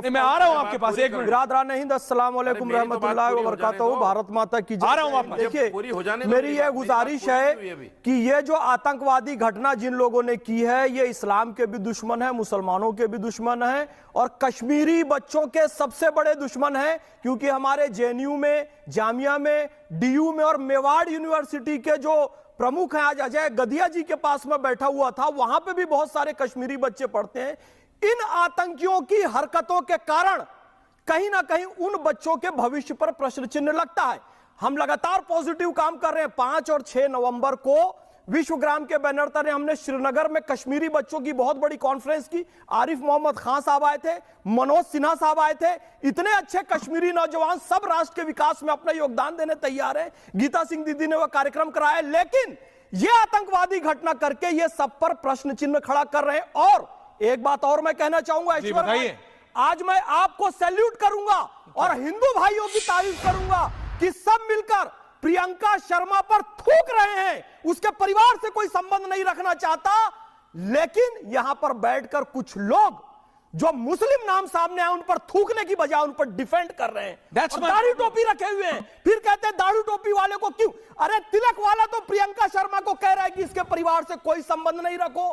मैं आ रहा हूं आपके पास, एक मिनट। अस्सलाम वालेकुम रहमतुल्लाहि व बरकातहू। भारत माता की जय। आ रहा हूं आपके देखिए, मेरी यह गुजारिश है कि ये जो आतंकवादी घटना जिन लोगों ने की है, ये इस्लाम के भी दुश्मन है, मुसलमानों के भी दुश्मन है और कश्मीरी बच्चों के सबसे बड़े दुश्मन है। क्योंकि हमारे जेएनयू में, जामिया में, डीयू में और मेवाड़ यूनिवर्सिटी के जो प्रमुख हैं, आज अजय गधिया जी के पास में बैठा हुआ था, वहां पे भी बहुत सारे कश्मीरी बच्चे पढ़ते हैं। इन आतंकियों की हरकतों के कारण कहीं ना कहीं उन बच्चों के भविष्य पर प्रश्न चिन्ह लगता है। हम लगातार पॉजिटिव काम कर रहे हैं। 5 और 6 नवंबर को विश्वग्राम के बैनर तले हमने श्रीनगर में कश्मीरी बच्चों की बहुत बड़ी कॉन्फ्रेंस की। आरिफ मोहम्मद खान साहब आए थे, मनोज सिन्हा साहब आए थे। इतने अच्छे कश्मीरी नौजवान सब राष्ट्र के विकास में अपना योगदान देने तैयार हैं। गीता सिंह दीदी ने वह कार्यक्रम कराया, लेकिन यह आतंकवादी घटना करके ये सब पर प्रश्न चिन्ह खड़ा कर रहे हैं। और एक बात और मैं कहना चाहूंगा ईश्वर भाई, आज मैं आपको सैल्यूट करूंगा और हिंदू भाइयों की तारीफ करूंगा कि सब मिलकर प्रियंका शर्मा पर थूक रहे हैं। उसके परिवार से कोई संबंध नहीं रखना चाहता, लेकिन यहां पर बैठकर कुछ लोग जो मुस्लिम नाम सामने आए उन पर थूकने की बजाय उन पर डिफेंड कर रहे हैं। दाढ़ी टोपी रखे हुए हैं, फिर कहते हैं दाढ़ी टोपी वाले को क्यों। अरे तिलक वाला तो प्रियंका शर्मा को कह रहा है कि इसके परिवार से कोई संबंध नहीं रखो,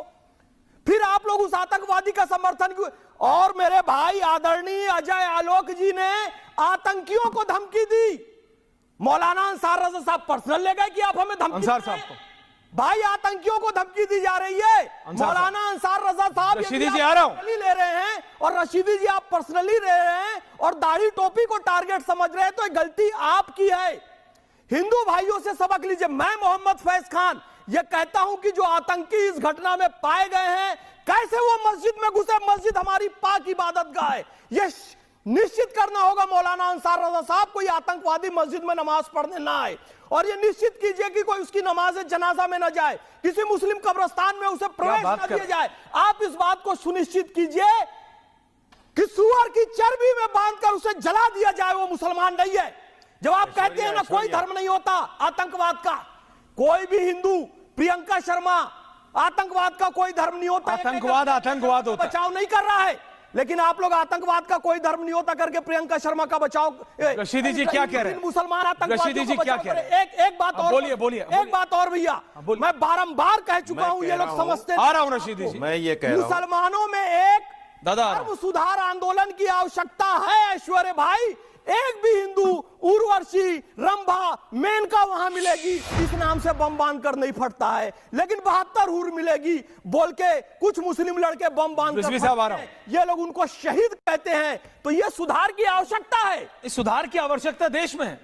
फिर आप लोग उस आतंकवादी का समर्थन क्यों। और मेरे भाई आदरणीय अजय आलोक जी ने आतंकियों को धमकी दी। मौलाना अंसार रजा साहब पर्सनल ले गए कि आप हमें धमकी अंसार साहब को, भाई आतंकियों को धमकी दी जा रही है। मौलाना अंसार रजा साहब रशीदी जी आ रहा हूं, ले रहे हैं और रशीदी जी आप पर्सनली ले रहे हैं और दाढ़ी टोपी को टारगेट समझ रहे हैं, तो गलती आपकी है। हिंदू भाइयों से सबक लीजिए। मैं मोहम्मद फैज खान यह कहता हूं कि जो आतंकी इस घटना में पाए गए हैं, कैसे वो मस्जिद में घुसे। मस्जिद हमारी पाक इबादतगाह है। यह निश्चित करना होगा मौलाना अंसार रजा साहब, कोई आतंकवादी मस्जिद में नमाज पढ़ने ना आए। और ये निश्चित कीजिए कि कोई उसकी नमाज जनाजा में न जाए, किसी मुस्लिम कब्रिस्तान में उसे प्रवेश न दिया जाए। आप इस बात को सुनिश्चित कीजिए कि सुअर की चर्बी में बांधकर उसे जला दिया जाए। वो मुसलमान नहीं है। जब आप कहते हैं ना कोई धर्म नहीं होता आतंकवाद का, कोई भी हिंदू, प्रियंका शर्मा, आतंकवाद का कोई धर्म नहीं होता। आतंकवाद होता, बचाव नहीं कर रहा है, लेकिन आप लोग आतंकवाद का कोई धर्म नहीं होता करके प्रियंका शर्मा का बचाव। रशीदी जी क्या कह रहे हैं? मुसलमान आतंकवादियों को बचाव कर रहे हैं। एक बात और बोलिए, एक बात और भैया, मैं बारंबार कह चुका हूं, ये लोग समझते आ रहा हूं रशीदी जी, मैं ये कह रहा हूं, मुसलमानों में एक धर्म सुधार आंदोलन की आवश्यकता है। ऐश्वर्य भाई, एक भी हिंदू उर्वशी, रंभा, मेनका वहां मिलेगी इस नाम से बम बांध कर नहीं फटता है, लेकिन 72 हूर मिलेगी बोल के कुछ मुस्लिम लड़के बम बांध कर, ये लोग उनको शहीद कहते हैं। तो ये सुधार की आवश्यकता है। इस सुधार की आवश्यकता देश में है।